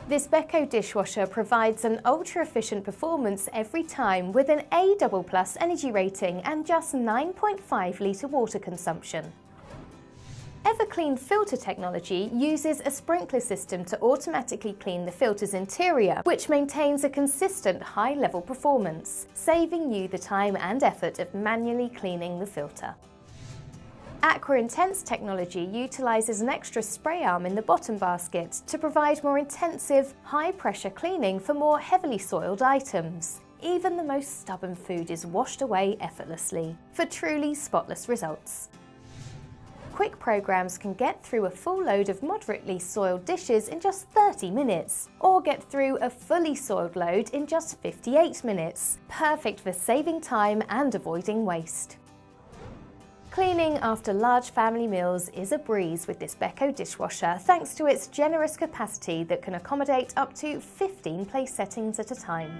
This Beko dishwasher provides an ultra-efficient performance every time with an A++ energy rating and just 9.5 litre water consumption. EverClean filter technology uses a sprinkler system to automatically clean the filter's interior, which maintains a consistent high-level performance, saving you the time and effort of manually cleaning the filter. Aqua Intense technology utilises an extra spray arm in the bottom basket to provide more intensive, high-pressure cleaning for more heavily soiled items. Even the most stubborn food is washed away effortlessly for truly spotless results. Quick programs can get through a full load of moderately soiled dishes in just 30 minutes, or get through a fully soiled load in just 58 minutes, perfect for saving time and avoiding waste. Cleaning after large family meals is a breeze with this Beko dishwasher thanks to its generous capacity that can accommodate up to 15 place settings at a time.